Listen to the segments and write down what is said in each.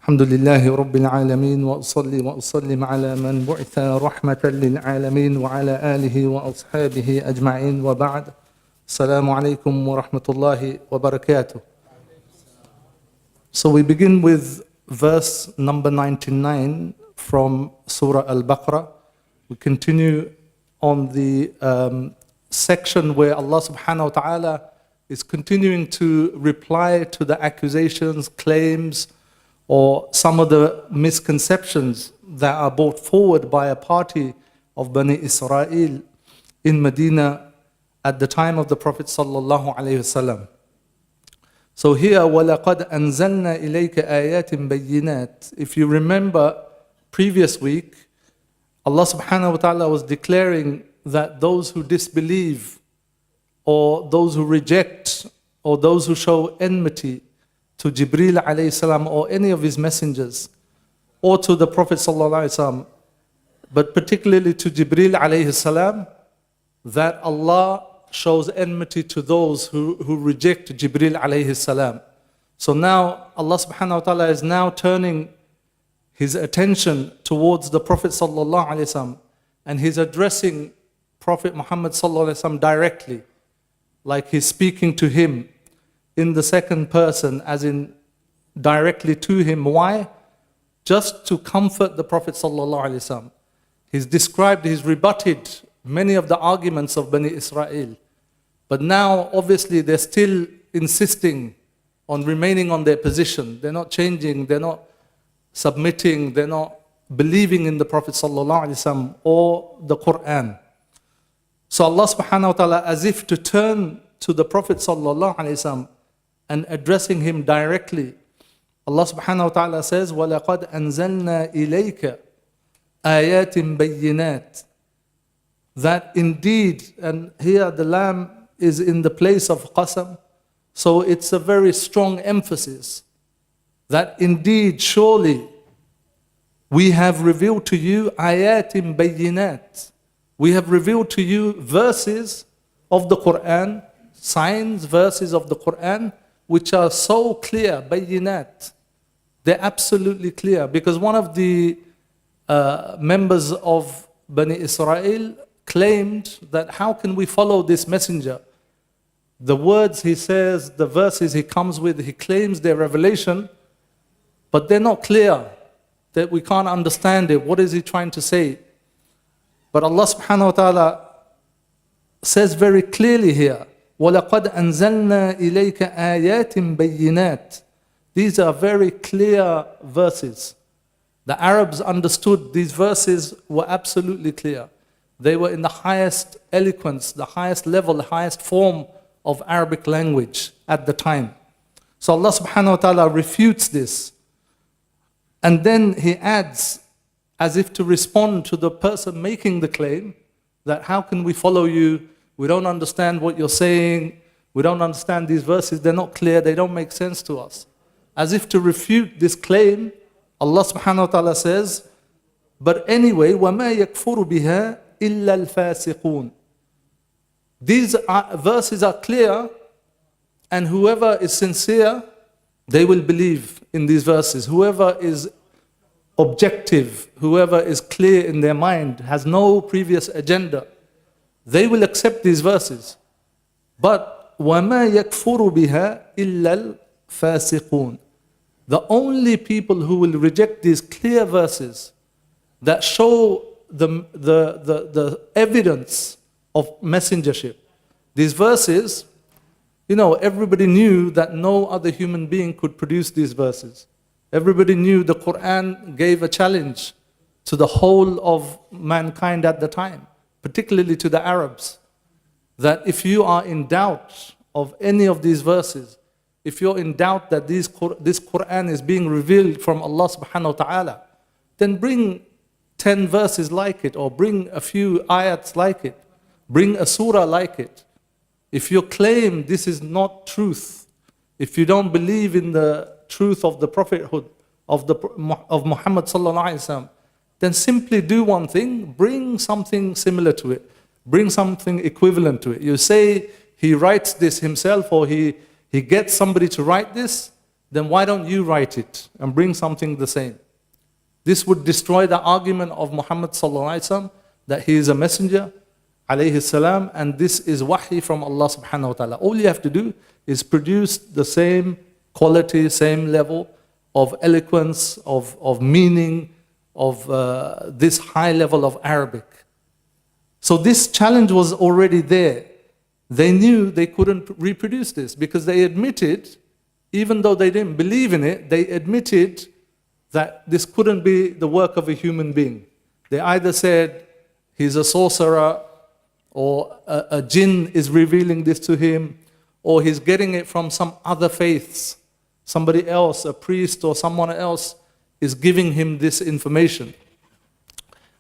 الحمد لله رب العالمين وأصلي وأسلم على من بعث رحمة للعالمين وعلى آله وأصحابه أجمعين وبعد السلام عليكم ورحمة الله وبركاته. So we begin with verse number 99 from surah Al-Baqarah. We continue on the section where Allah subhanahu wa ta'ala is continuing to reply to the accusations, claims, or some of the misconceptions that are brought forward by a party of Bani Israel in Medina at the time of the Prophet sallallahu alaihi wasallam. So here, وَلَقَدْ أَنزَلْنَا إِلَيْكَ آيَاتٍ بَيِّنَاتٍ. If you remember previous week, Allah subhanahu wa ta'ala was declaring that those who disbelieve or those who reject or those who show enmity to Jibreel alayhi salam or any of his messengers or to the Prophet sallallahu alayhi wasallam, but particularly to Jibreel alayhi salam, that Allah shows enmity to those who reject Jibreel alayhi salam. So now Allah subhanahu wa ta'ala is now turning his attention towards the Prophet sallallahu alayhi wasallam, and he's addressing Prophet Muhammad sallallahu alayhi wasallam directly, like he's speaking to him in the second person, as in directly to him. Why? Just to comfort the Prophet sallallahu alaihi wasallam. He's rebutted many of the arguments of Bani Israel. But now, obviously, they're still insisting on remaining on their position. They're not changing, they're not submitting, they're not believing in the Prophet sallallahu alaihi wasallam or the Qur'an. So Allah subhanahu wa ta'ala, as if to turn to the Prophet sallallahu alaihi wasallam and addressing him directly, Allah subhanahu wa ta'ala says, وَلَقَدْ أَنزَلْنَا إِلَيْكَ آيَاتٍ بَيِّنَاتٍ. That indeed, and here the lamb is in the place of qasam, so it's a very strong emphasis, that indeed, surely, we have revealed to you آيَاتٍ بَيِّنَاتٍ. We have revealed to you verses of the Qur'an, signs, verses of the Qur'an, which are so clear, bayinat. They're absolutely clear. Because one of the members of Bani Israel claimed that how can we follow this messenger? The words he says, the verses he comes with, he claims they're revelation, but they're not clear, that we can't understand it. What is he trying to say? But Allah subhanahu wa ta'ala says very clearly here, وَلَقَدْ أَنزَلْنَا إِلَيْكَ آيَاتٍ بَيِّنَاتٍ. These are very clear verses. The Arabs understood these verses were absolutely clear. They were in the highest eloquence, the highest level, the highest form of Arabic language at the time. So Allah subhanahu wa ta'ala refutes this. And then he adds, as if to respond to the person making the claim, that how can we follow you? We don't understand what you're saying. We don't understand these verses. They're not clear. They don't make sense to us. As if to refute this claim, Allah subhanahu wa ta'ala says, but anyway, وَمَا يَكْفُرُ بِهَا إِلَّا الْفَاسِقُونَ. These verses are clear, and whoever is sincere, they will believe in these verses. Whoever is objective, whoever is clear in their mind, has no previous agenda, they will accept these verses. But وَمَا يَكْفُرُ بِهَا إِلَّا الْفَاسِقُونَ. The only people who will reject these clear verses that show the evidence of messengership. These verses, everybody knew that no other human being could produce these verses. Everybody knew the Qur'an gave a challenge to the whole of mankind at the time, particularly to the Arabs, that if you are in doubt of any of these verses, if you're in doubt that this Qur'an is being revealed from Allah subhanahu wa ta'ala, then bring 10 verses like it, or bring a few ayats like it, bring a surah like it. If you claim this is not truth, if you don't believe in the truth of the prophethood of Muhammad sallallahu alaihi wasallam, then simply do one thing, bring something similar to it, bring something equivalent to it. You say he writes this himself, or he gets somebody to write this, then why don't you write it and bring something the same? This would destroy the argument of Muhammad sallallahu alaihi wasallam that he is a messenger, alayhi salam, and this is wahi from Allah subhanahu wa ta'ala. All you have to do is produce the same quality, same level of eloquence, of meaning, of this high level of Arabic. So this challenge was already there. They knew they couldn't reproduce this because they admitted, even though they didn't believe in it, they admitted that this couldn't be the work of a human being. They either said he's a sorcerer, or a jinn is revealing this to him, or he's getting it from some other faiths. Somebody else, a priest or someone else, is giving him this information.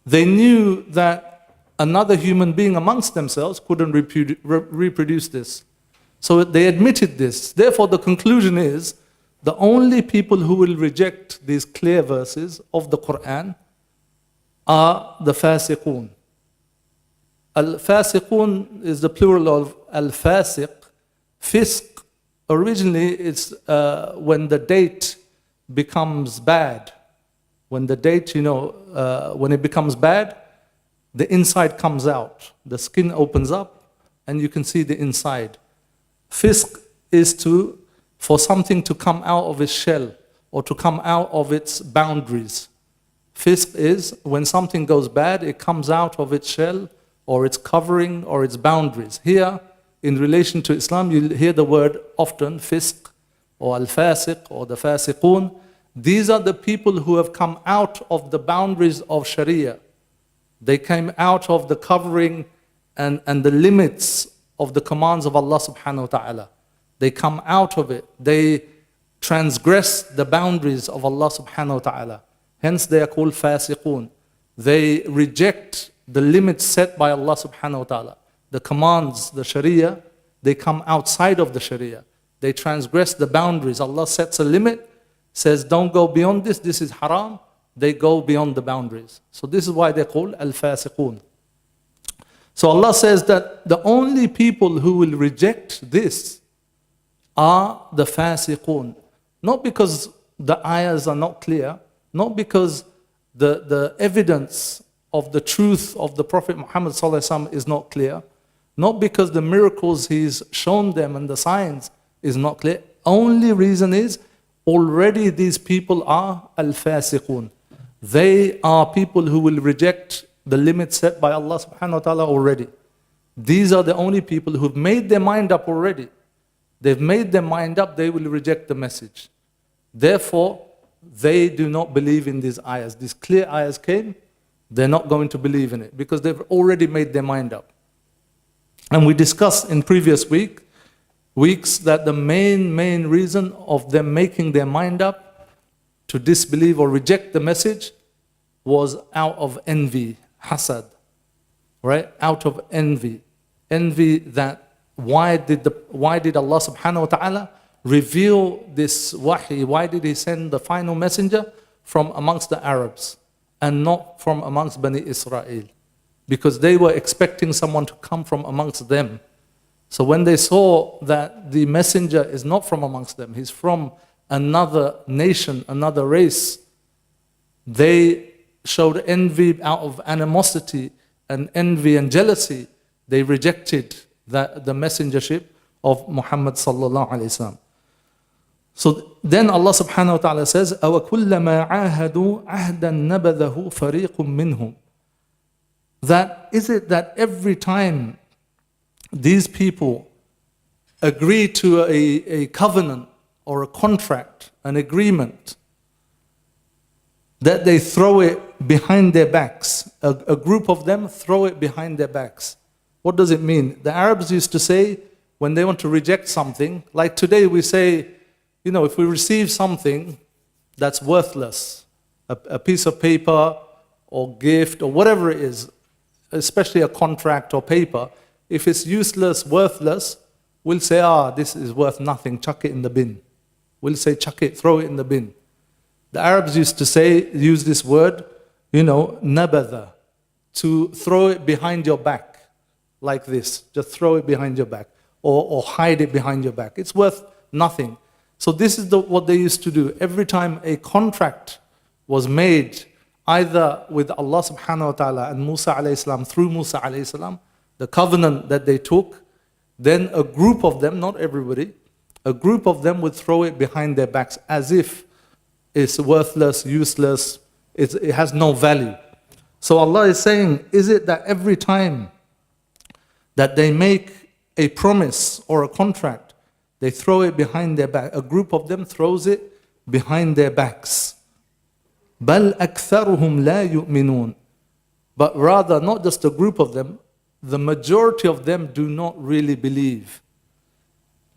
They knew that another human being amongst themselves couldn't reproduce this. So they admitted this. Therefore, the conclusion is, the only people who will reject these clear verses of the Qur'an are the fasiqun. Al-fasiqun is the plural of al-fasiq. Fisq, originally it's when the date becomes bad. When the date, when it becomes bad, the inside comes out. The skin opens up and you can see the inside. Fisq is for something to come out of its shell or to come out of its boundaries. Fisq is when something goes bad, it comes out of its shell or its covering or its boundaries. Here, in relation to Islam, you hear the word often, fisq or al-fasiq or the fasiqun. These are the people who have come out of the boundaries of Sharia. They came out of the covering and the limits of the commands of Allah subhanahu wa ta'ala. They come out of it. They transgress the boundaries of Allah subhanahu wa ta'ala. Hence they are called fasiqun. They reject the limits set by Allah subhanahu wa ta'ala. The commands, the Sharia, they come outside of the Sharia. They transgress the boundaries. Allah sets a limit, says don't go beyond this, this is haram. They go beyond the boundaries. So this is why they're called al-fasiqun. So Allah says that the only people who will reject this are the fasiqun. Not because the ayahs are not clear, not because the evidence of the truth of the Prophet Muhammad ﷺ is not clear, not because the miracles he's shown them and the signs is not clear. Only reason is already these people are al-fasiqun. They are people who will reject the limits set by Allah subhanahu wa ta'ala already. These are the only people who've made their mind up already. They've made their mind up, they will reject the message. Therefore, they do not believe in these ayahs. These clear ayahs came, they're not going to believe in it because they've already made their mind up. And we discussed in previous weeks that the main reason of them making their mind up to disbelieve or reject the message was out of envy, hasad, right? Out of envy. Envy that why did Allah subhanahu wa ta'ala reveal this wahi? Why did He send the final messenger from amongst the Arabs and not from amongst Bani Israel? Because they were expecting someone to come from amongst them. So when they saw that the messenger is not from amongst them, he's from another nation, another race, they showed envy out of animosity and envy and jealousy. They rejected the messengership of Muhammad sallallahu alaihi wasallam. So then Allah subhanahu wa ta'ala says, أَوَكُلَّمَا عَاهَدُوا عَهْدًا نَبَذَهُ فَرِيقٌ مِّنْهُمْ. That is it that every time these people agree to a covenant or a contract, an agreement, that they throw it behind their backs. A group of them throw it behind their backs. What does it mean? The Arabs used to say, when they want to reject something, like today we say, if we receive something that's worthless, a piece of paper or gift or whatever it is, especially a contract or paper, if it's useless, worthless, we'll say, this is worth nothing, chuck it in the bin. We'll say, chuck it, throw it in the bin. The Arabs used to use this word, nabadha, to throw it behind your back, like this. Just throw it behind your back, or hide it behind your back. It's worth nothing. So this is what they used to do. Every time a contract was made, either with Allah subhanahu wa ta'ala and Musa alayhi salam, through Musa alayhi salam, the covenant that they took, then a group of them, not everybody, a group of them would throw it behind their backs as if it's worthless, useless, it has no value. So Allah is saying, is it that every time that they make a promise or a contract, they throw it behind their back? A group of them throws it behind their backs. بَلْ أَكْثَرُهُمْ لَا يُؤْمِنُونَ. But rather, not just a group of them, the majority of them do not really believe.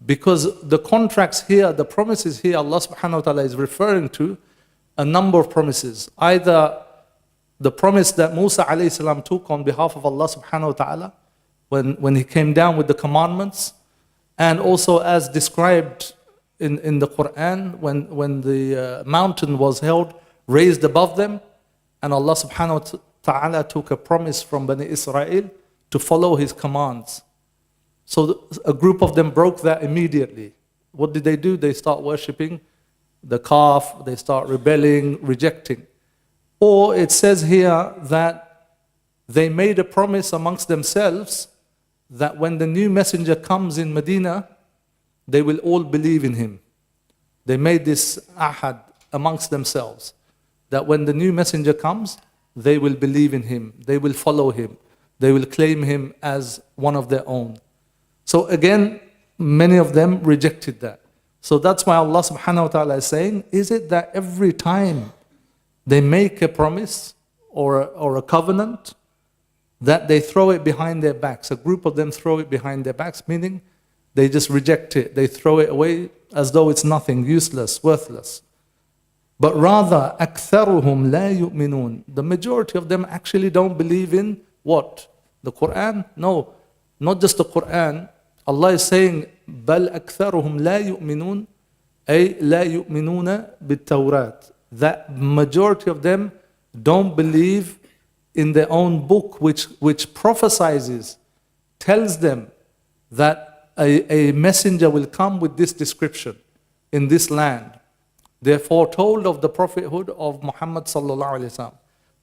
Because the contracts here, the promises here, Allah subhanahu wa ta'ala is referring to a number of promises. Either the promise that Musa alayhi salam took on behalf of Allah subhanahu wa ta'ala when he came down with the commandments, and also as described in the Qur'an when the mountain was held raised above them, and Allah subhanahu wa ta'ala took a promise from Bani Israel to follow his commands. So a group of them broke that immediately. What did they do? They start worshipping the calf, they start rebelling, rejecting. Or it says here that they made a promise amongst themselves that when the new messenger comes in Medina, they will all believe in him. They made this ahad amongst themselves, that when the new messenger comes, they will believe in him, they will follow him, they will claim him as one of their own. So again, many of them rejected that. So that's why Allah subhanahu wa ta'ala is saying, is it that every time they make a promise or a covenant, that they throw it behind their backs? A group of them throw it behind their backs, meaning they just reject it. They throw it away as though it's nothing, useless, worthless. But rather, أَكْثَرُهُمْ لَا يُؤْمِنُونَ. The majority of them actually don't believe in what? The Qur'an? No, not just the Qur'an. Allah is saying, بَلْ أَكْثَرُهُمْ لَا يُؤْمِنُونَ أي لا يؤمنون بالتوراة. That majority of them don't believe in their own book, which prophesizes, tells them that a messenger will come with this description in this land. They're foretold of the prophethood of Muhammad sallallahu alaihi wasallam,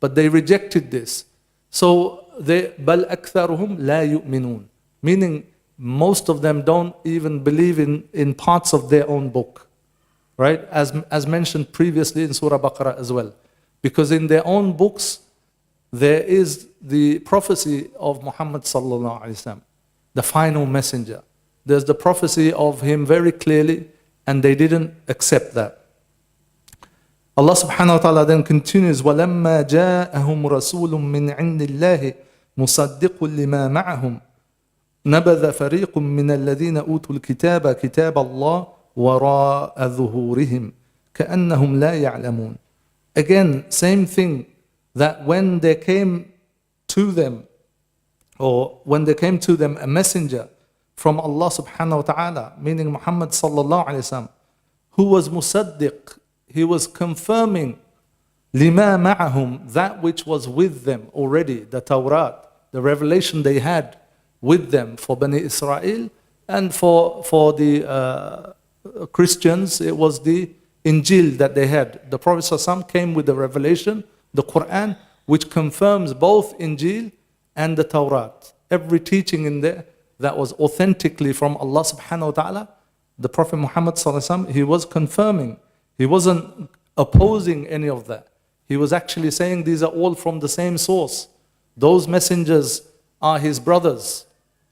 but they rejected this. So they بل أكثرهم لا يؤمنون, meaning most of them don't even believe in parts of their own book, right? As mentioned previously in Surah Baqarah as well, because in their own books there is the prophecy of Muhammad sallallahu alaihi wasallam, the final messenger. There's the prophecy of him very clearly, and they didn't accept that. Allah subhanahu wa ta'ala then continues, وَلَمَّا جَاءَهُمْ رَسُولٌ مِّنْ عِنْدِ اللَّهِ مُصَدِّقٌ لِمَا مَعَهُمْ نَبَذَ فَرِيقٌ مِّنَ الَّذِينَ أُوتُوا الْكِتَابَ كِتَابَ اللَّهِ وَرَاءَ ظُهُورِهِمْ كَأَنَّهُمْ لَا يَعْلَمُونَ. Again, same thing, that when there came to them, or when there came to them a messenger from Allah subhanahu wa ta'ala, meaning Muhammad sallallahu alayhi wa sallam, who was musaddiq, he was confirming lima ma'ahum, that which was with them already, the Tawrat, the revelation they had with them for Bani Israel, and for the Christians, it was the Injil that they had. The Prophet ﷺ came with the revelation, the Qur'an, which confirms both Injil and the Tawrat. Every teaching in there that was authentically from Allah subhanahu wa ta'ala, the Prophet Muhammad ﷺ, he was confirming. He wasn't opposing any of that. He was actually saying these are all from the same source. Those messengers are his brothers.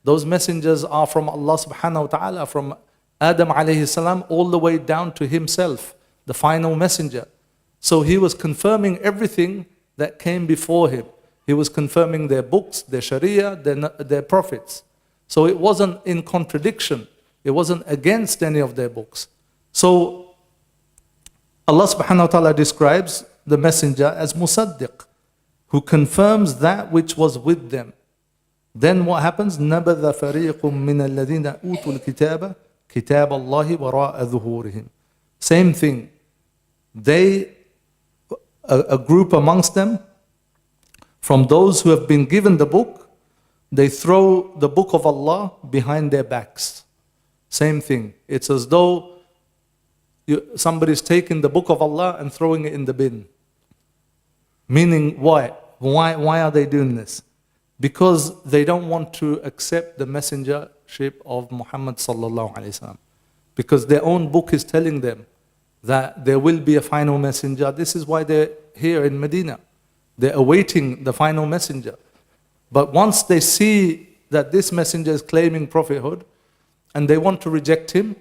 Those messengers are from Allah subhanahu wa ta'ala, from Adam alayhi salam all the way down to himself, the final messenger. So he was confirming everything that came before him. He was confirming their books, their sharia, their prophets. So it wasn't in contradiction. It wasn't against any of their books. So Allah subhanahu wa ta'ala describes the messenger as musaddiq, who confirms that which was with them. Then what happens? نَبَذَ فَرِيقٌ مِّنَ الَّذِينَ أُوتُوا الْكِتَابَ كِتَابَ اللَّهِ وَرَاءَ ظُهُورِهِمْ. Same thing. A group amongst them, from those who have been given the book, they throw the book of Allah behind their backs. Same thing. It's as though somebody's taking the book of Allah and throwing it in the bin. Meaning, why? Why are they doing this? Because they don't want to accept the messengership of Muhammad sallallahu alaihi wasallam. Because their own book is telling them that there will be a final messenger. This is why they're here in Medina. They're awaiting the final messenger. But once they see that this messenger is claiming prophethood and they want to reject him,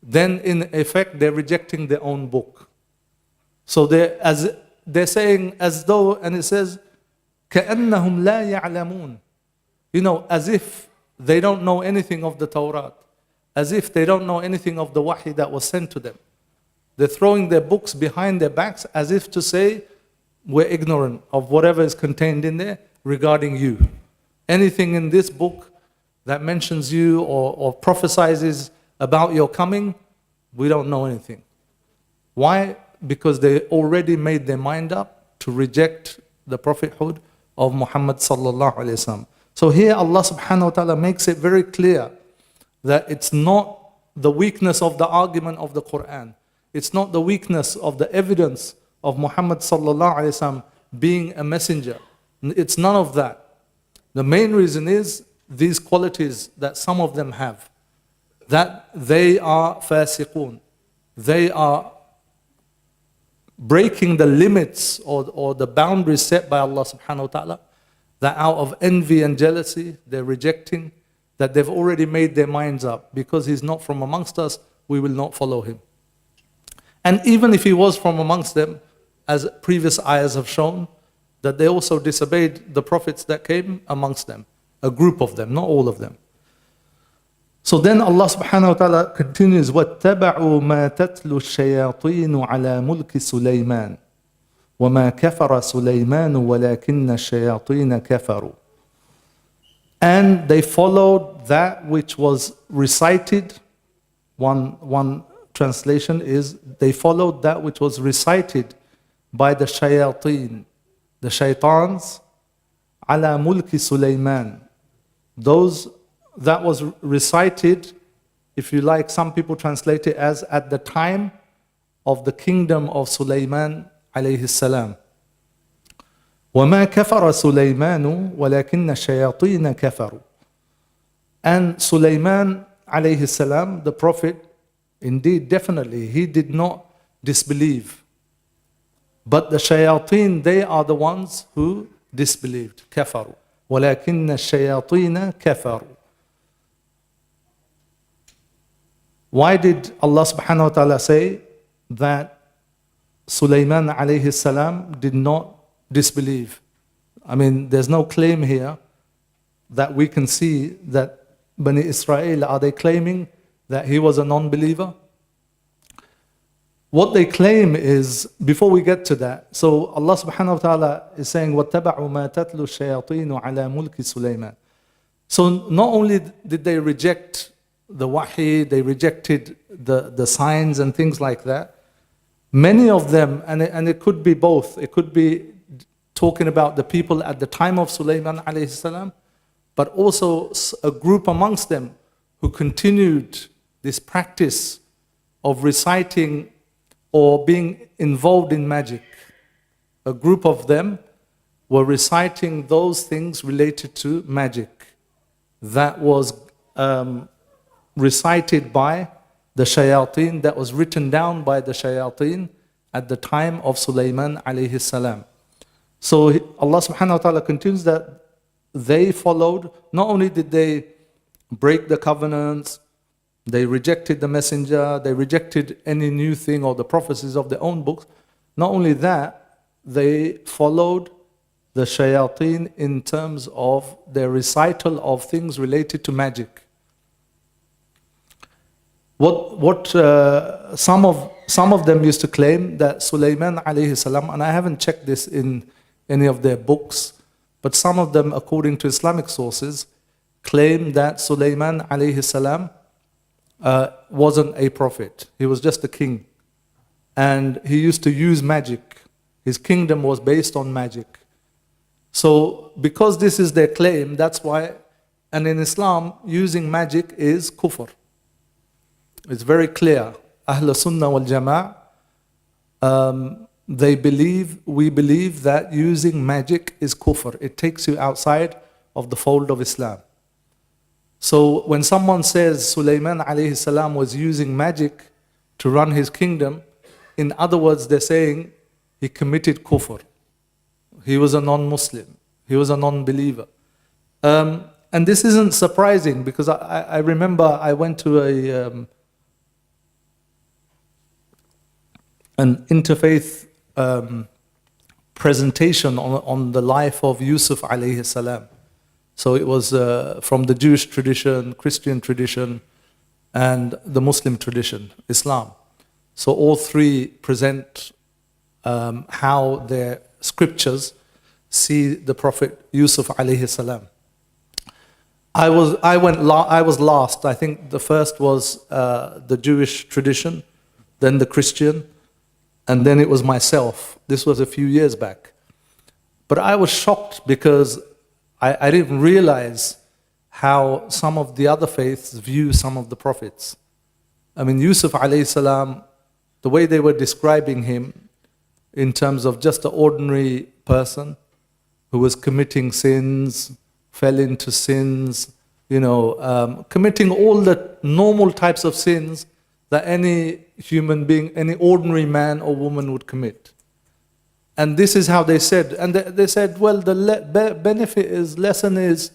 then in effect they're rejecting their own book. So they're saying as though, and it says, كَأَنَّهُمْ لَا يَعْلَمُونَ. You know, as if they don't know anything of the Torah. As if they don't know anything of the wahi that was sent to them. They're throwing their books behind their backs as if to say, we're ignorant of whatever is contained in there regarding you. Anything in this book that mentions you or prophesizes about your coming, we don't know anything. Why? Because they already made their mind up to reject the prophethood of Muhammad sallallahu alaihi wasallam. So here Allah subhanahu wa ta'ala makes it very clear that it's not the weakness of the argument of the Qur'an. It's not the weakness of the evidence of Muhammad sallallahu alaihi wasallam being a messenger. It's none of that. The main reason is these qualities that some of them have. That they are fasiqun. They are breaking the limits or the boundaries set by Allah subhanahu wa ta'ala. That out of envy and jealousy, they're rejecting. That they've already made their minds up. Because he's not from amongst us, we will not follow him. And even if he was from amongst them, as previous ayahs have shown, that they also disobeyed the prophets that came amongst them. A group of them, not all of them. So then Allah subhanahu wa ta'ala continues, وَاتَّبَعُوا مَا تَتْلُو الشَّيَاطِينُ عَلَى مُلْكِ سُلَيْمَانَ وَمَا كَفَرَ سُلَيْمَانُ وَلَكِنَّ الشَّيَاطِينَ كَفَرُوا. And they followed that which was recited. One translation is, they followed that which was recited by the shayateen, the shaitans, ala mulki Sulaiman. Those that was recited, if you like, some people translate it as at the time of the kingdom of Sulaiman alayhi salam. وَمَا كَفَرَ سُلَيْمَانُ وَلَكِنَّ الشَّيَاطِينَ كَفَرُوا. And Sulaiman alayhi salam, the prophet, indeed, definitely, he did not disbelieve. But the shayateen, they are the ones who disbelieved. كَفَرُوا. وَلَكِنَّ الشَّيَاطِينَ كَفَرُوا. Why did Allah subhanahu wa ta'ala say that Sulaiman alayhi salam did not disbelieve? I mean, there's no claim here that we can see that Bani Israel, are they claiming that he was a non-believer? What they claim is, before we get to that, so Allah subhanahu wa ta'ala is saying, وَاتَّبَعُوا مَا تَتْلُو الشَّيَاطِينُ عَلَى مُلْكِ سُلَيْمَانَ. So not only did they reject the wahi, they rejected the signs and things like that. Many of them, and it could be both, it could be talking about the people at the time of Sulaiman alayhi salam, but also a group amongst them who continued this practice of reciting or being involved in magic. A group of them were reciting those things related to magic that was recited by the shayateen, that was written down by the shayateen at the time of Sulaiman alayhi salam. So Allah subhanahu wa ta'ala continues that they followed, not only did they break the covenants, they rejected the messenger, they rejected any new thing or the prophecies of their own books. Not only that, they followed the shayateen in terms of their recital of things related to magic. What some of them used to claim that Sulaiman alayhi salam, and I haven't checked this in any of their books, but some of them, according to Islamic sources, claim that Sulaiman alayhi salam wasn't a prophet. He was just a king. And he used to use magic. His kingdom was based on magic. So because this is their claim, that's why, and in Islam, using magic is kufr. It's very clear Ahl Sunnah wal Jama'ah, we believe that using magic is kufr. It takes you outside of the fold of Islam. So when someone says Sulaiman alayhi salam was using magic to run his kingdom, in other words, they're saying he committed kufr. He was a non-Muslim. He was a non-believer. And this isn't surprising because I remember I went to an interfaith presentation on the life of Yusuf alayhi salam. So it was from the Jewish tradition, Christian tradition, and the Muslim tradition, Islam. So all three present how their scriptures see the Prophet Yusuf alayhi salam. I was last. I think the first was the Jewish tradition, then the Christian, and then it was myself. This was a few years back. But I was shocked because I didn't realize how some of the other faiths view some of the prophets. I mean, Yusuf alayhi salam, the way they were describing him in terms of just an ordinary person who was committing sins, fell into sins, committing all the normal types of sins that any human being, any ordinary man or woman would commit. And this is how they said. And they said, well, the lesson is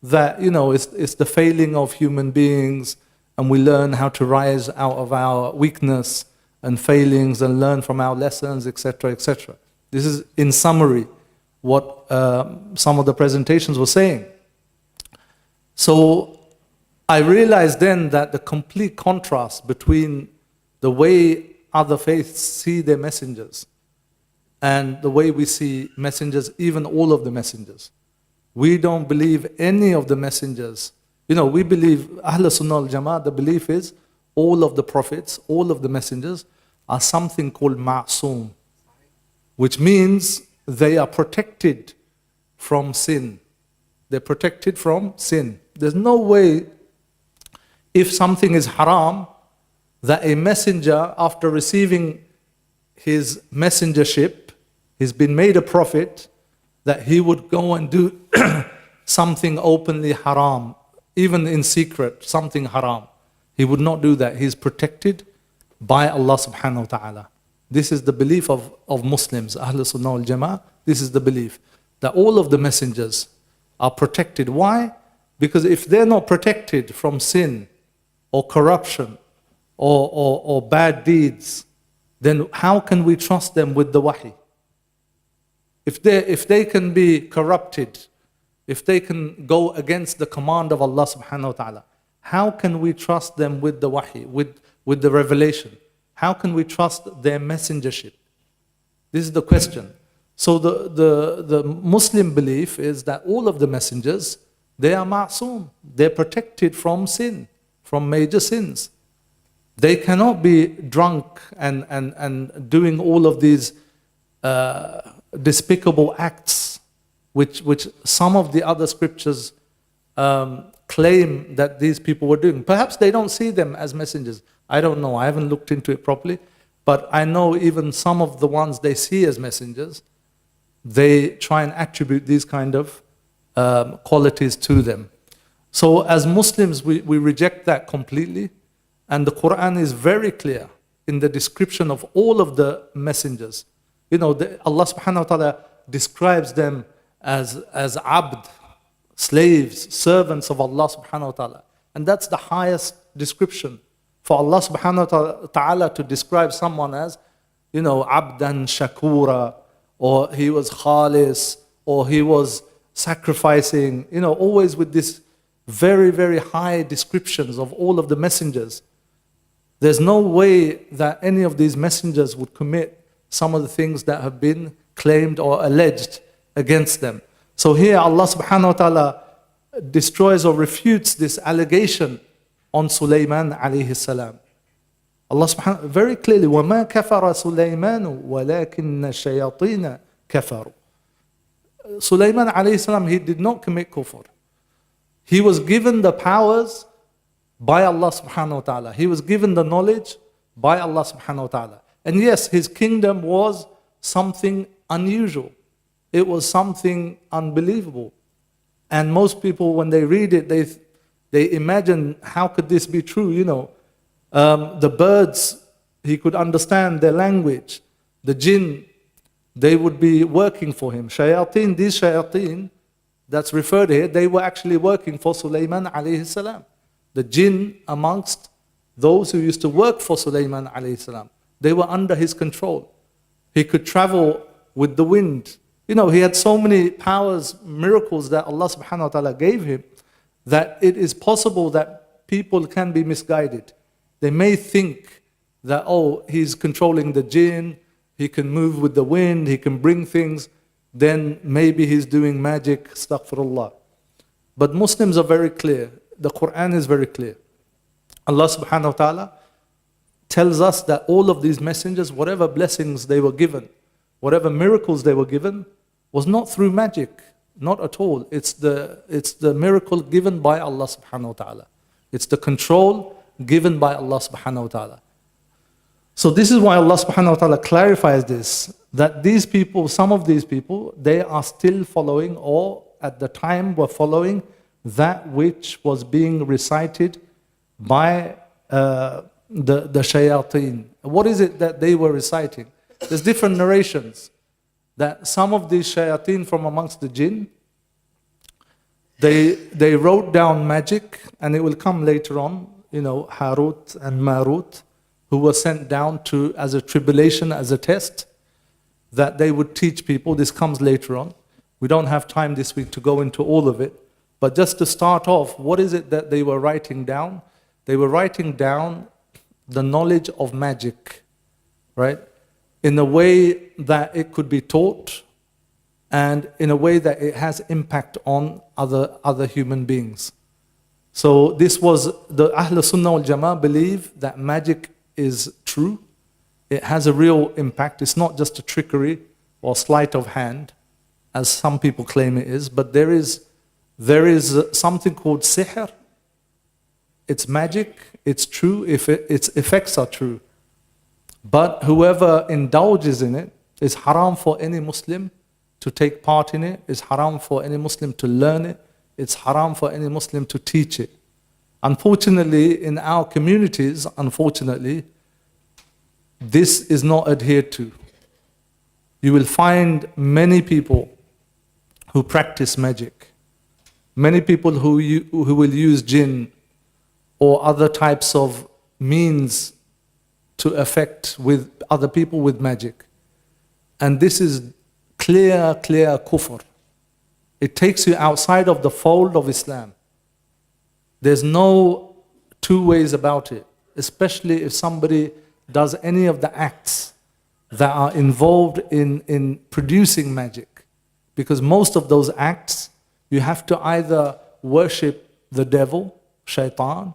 that, it's the failing of human beings, and we learn how to rise out of our weakness and failings and learn from our lessons, etc., etc. This is, in summary, what some of the presentations were saying. So I realized then that the complete contrast between the way other faiths see their messengers and the way we see messengers, even all of the messengers. We don't believe any of the messengers. We believe, Ahl Sunnah al Jama'ah, the belief is all of the prophets, all of the messengers are something called ma'soom, which means they are protected from sin. They're protected from sin. There's no way, if something is haram, that a messenger, after receiving his messengership, he's been made a prophet, that he would go and do something openly haram, even in secret, something haram. He would not do that. He's protected by Allah subhanahu wa ta'ala. This is the belief of Muslims, Ahl Sunnah wal Jama'ah. This is the belief that all of the messengers are protected. Why? Because if they're not protected from sin or corruption or bad deeds, then how can we trust them with the wahi? If they can be corrupted, if they can go against the command of Allah subhanahu wa ta'ala, how can we trust them with the wahi, with the revelation? How can we trust their messengership? This is the question. So the Muslim belief is that all of the messengers, they are ma'soom. They're protected from sin, from major sins. They cannot be drunk and doing all of these despicable acts, which some of the other scriptures claim that these people were doing. Perhaps they don't see them as messengers. I don't know. I haven't looked into it properly. But I know even some of the ones they see as messengers, they try and attribute these kind of qualities to them. So as Muslims, we reject that completely. And the Qur'an is very clear in the description of all of the messengers. Allah subhanahu wa ta'ala describes them as abd, slaves, servants of Allah subhanahu wa ta'ala. And that's the highest description. For Allah subhanahu wa ta'ala to describe someone as, abdan shakura, or he was khalis, or he was sacrificing, always with this very, very high descriptions of all of the messengers. There's no way that any of these messengers would commit some of the things that have been claimed or alleged against them. So here Allah subhanahu wa ta'ala destroys or refutes this allegation on Sulaiman alayhi salam. Allah subhanahu very clearly, وَمَا كَفَرَ سُلَيْمَانُ وَلَكِنَّ الشَّيَاطِينَ كَفَرُوا. Sulaiman alayhi salam, he did not commit kufr. He was given the powers by Allah subhanahu wa ta'ala. He was given the knowledge by Allah subhanahu wa ta'ala. And yes, his kingdom was something unusual. It was something unbelievable. And most people, when they read it, they imagine, how could this be true? You know, the birds, he could understand their language. The jinn, they would be working for him. Shayateen, these shayateen that's referred here, they were actually working for Sulaiman alayhi salam. The jinn amongst those who used to work for Sulaiman alayhi salam, they were under his control. He could travel with the wind. You know, he had so many powers, miracles that Allah subhanahu wa ta'ala gave him, that it is possible that people can be misguided. They may think that, oh, he's controlling the jinn, he can move with the wind, he can bring things, then maybe he's doing magic, astaghfirullah. But Muslims are very clear. The Qur'an is very clear. Allah subhanahu wa ta'ala tells us that all of these messengers, whatever blessings they were given, whatever miracles they were given, was not through magic, not at all. It's the miracle given by Allah subhanahu wa ta'ala. It's the control given by Allah subhanahu wa ta'ala. So this is why Allah subhanahu wa ta'ala clarifies this, that these people, some of these people, they are still following, or at the time were following, that which was being recited by the shayateen. What is it that they were reciting? There's different narrations that some of these shayateen from amongst the jinn, they wrote down magic, and it will come later on, you know, Harut and Marut, who were sent down to as a tribulation, as a test, that they would teach people. This comes later on. We don't have time this week to go into all of it. But just to start off, what is it that they were writing down? They were writing down the knowledge of magic, right? In a way that it could be taught, and in a way that it has impact on other human beings. So this was, the Ahl Sunnah wal Jama'ah believe that magic is true. It has a real impact. It's not just a trickery or sleight of hand, as some people claim it is, but there is something called sihr. It's magic, it's true, if its effects are true. But whoever indulges in it, is haram for any Muslim to take part in it, it's haram for any Muslim to learn it, it's haram for any Muslim to teach it. Unfortunately, in our communities, this is not adhered to. You will find many people who practice magic, many people who will use jinn or other types of means to affect with other people with magic. And this is clear kufr. It takes you outside of the fold of Islam. There's no two ways about it, especially if somebody does any of the acts that are involved in producing magic. Because most of those acts, you have to either worship the devil, shaitan,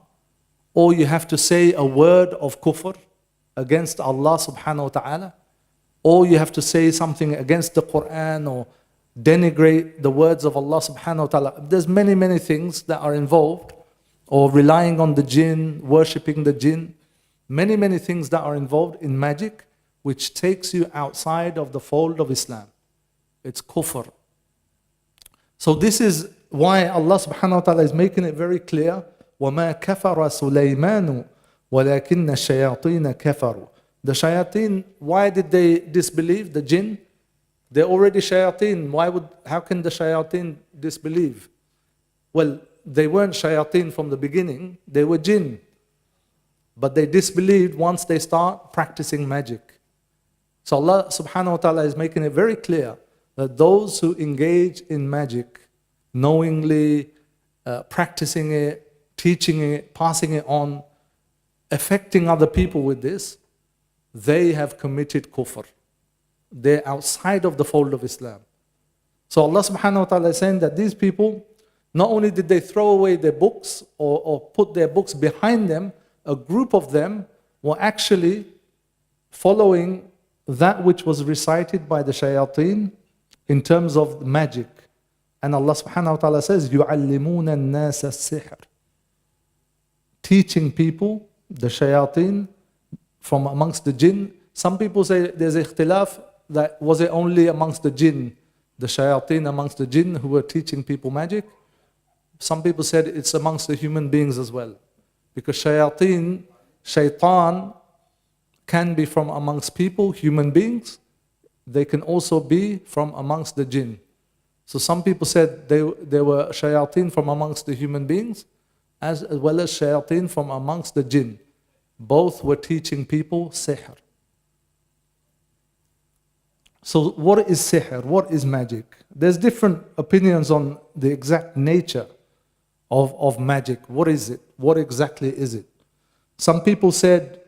or you have to say a word of kufr against Allah subhanahu wa ta'ala, or you have to say something against the Qur'an or denigrate the words of Allah subhanahu wa ta'ala. There's many things that are involved, or relying on the jinn, worshipping the jinn. Many things that are involved in magic, which takes you outside of the fold of Islam. It's kufr. So this is why Allah subhanahu wa ta'ala is making it very clear, وَمَا كَفَرَ سُلَيْمَانُ وَلَكِنَّ الشَّيَاطِينَ كَفَرُوا. The shayateen, why did they disbelieve? The jinn? They're already shayateen. How can the shayateen disbelieve? Well, they weren't shayateen from the beginning, they were jinn. But they disbelieved once they start practicing magic. So Allah subhanahu wa ta'ala is making it very clear that those who engage in magic, knowingly practicing it, teaching it, passing it on, affecting other people with this, they have committed kufr. They're outside of the fold of Islam. So Allah subhanahu wa ta'ala is saying that these people, not only did they throw away their books or put their books behind them, a group of them were actually following that which was recited by the shayateen in terms of magic. And Allah subhanahu wa ta'ala says, يُعَلِّمُونَ النَّاسَ السِّحْرِ. Teaching people, the shayateen, from amongst the jinn. Some people say there's ikhtilaf that was it only amongst the jinn, the shayateen amongst the jinn who were teaching people magic. Some people said it's amongst the human beings as well. Because shayateen, shaitan, can be from amongst people, human beings. They can also be from amongst the jinn. So some people said they were shayateen from amongst the human beings, as well as shayateen from amongst the jinn. Both were teaching people sihr. So what is sihr? What is magic? There's different opinions on the exact nature of magic. What is it? What exactly is it? Some people said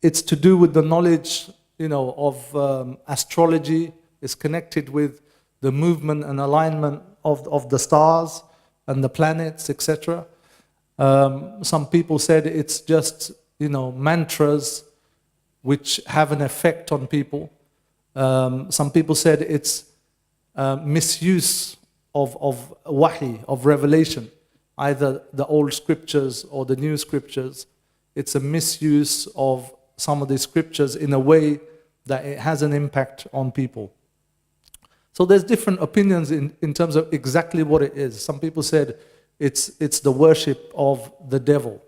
it's to do with the knowledge, of astrology. It's connected with the movement and alignment of the stars and the planets, etc. Some people said it's just, mantras which have an effect on people. Some people said it's misuse of wahi, of revelation, either the old scriptures or the new scriptures. It's a misuse of some of the scriptures in a way that it has an impact on people. So there's different opinions in terms of exactly what it is. Some people said it's the worship of the devil.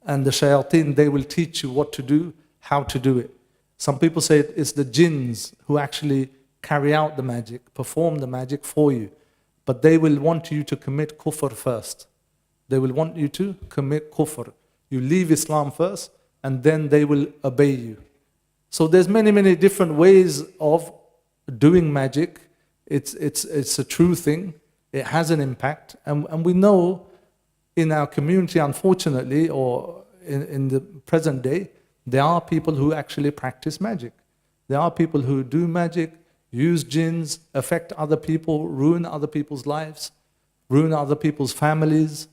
And the shayateen, they will teach you what to do, how to do it. Some people say it's the jinns who actually carry out the magic, perform the magic for you. But they will want you to commit kufr first. They will want you to commit kufr. You leave Islam first, and then they will obey you. So there's many, many different ways of doing magic. It's a true thing. It has an impact. And we know in our community, unfortunately, or in the present day, there are people who actually practice magic. There are people who do magic, use jinns, affect other people, ruin other people's lives, ruin other people's families.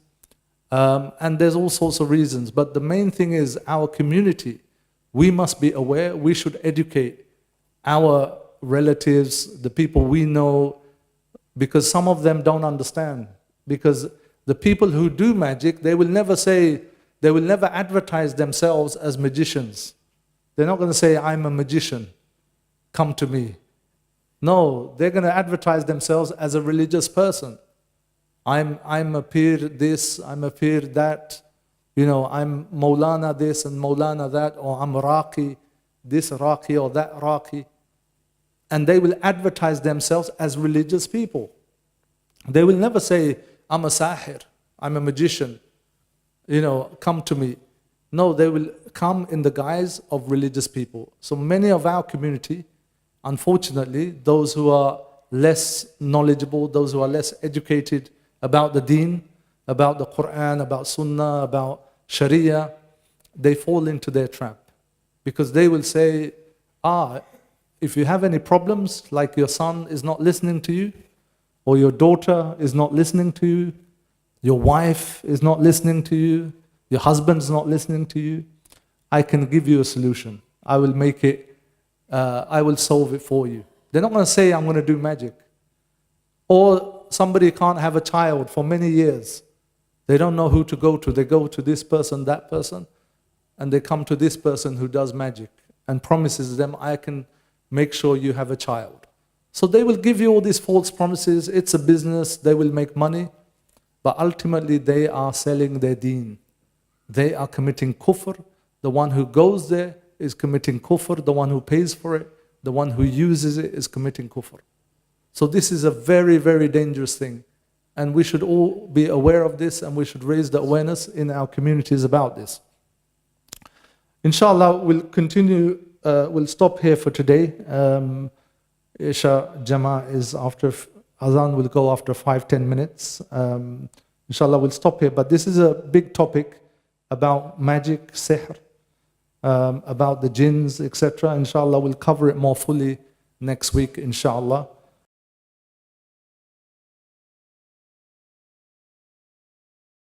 And there's all sorts of reasons. But the main thing is our community. We must be aware. We should educate our relatives, the people we know, because some of them don't understand. Because the people who do magic, they will never advertise themselves as magicians. They're not going to say, I'm a magician, come to me. No, they're going to advertise themselves as a religious person. I'm a pir this, I'm a pir that, I'm Maulana this and Maulana that, or I'm Raqi, this Raqi or that Raqi. And they will advertise themselves as religious people. They will never say, I'm a sahir, I'm a magician, come to me. No, they will come in the guise of religious people. So many of our community, unfortunately, those who are less knowledgeable, those who are less educated about the deen, about the Qur'an, about Sunnah, about Sharia, they fall into their trap. Because they will say, if you have any problems, like your son is not listening to you, or your daughter is not listening to you, your wife is not listening to you, your husband's not listening to you, I can give you a solution. I will make it, I will solve it for you. They're not going to say, I'm going to do magic. Or somebody can't have a child for many years. They don't know who to go to. They go to this person, that person, and they come to this person who does magic and promises them, I can make sure you have a child. So they will give you all these false promises. It's a business. They will make money. But ultimately, they are selling their deen. They are committing kufr. The one who goes there is committing kufr. The one who pays for it, the one who uses it is committing kufr. So this is a very, very dangerous thing. And we should all be aware of this, and we should raise the awareness in our communities about this. Inshallah, we'll continue, we'll stop here for today. Isha Jama is after, Azan will go after 5-10 minutes. Inshallah, we'll stop here. But this is a big topic about magic, sihr, about the jinns, etc. Inshallah, we'll cover it more fully next week, inshallah.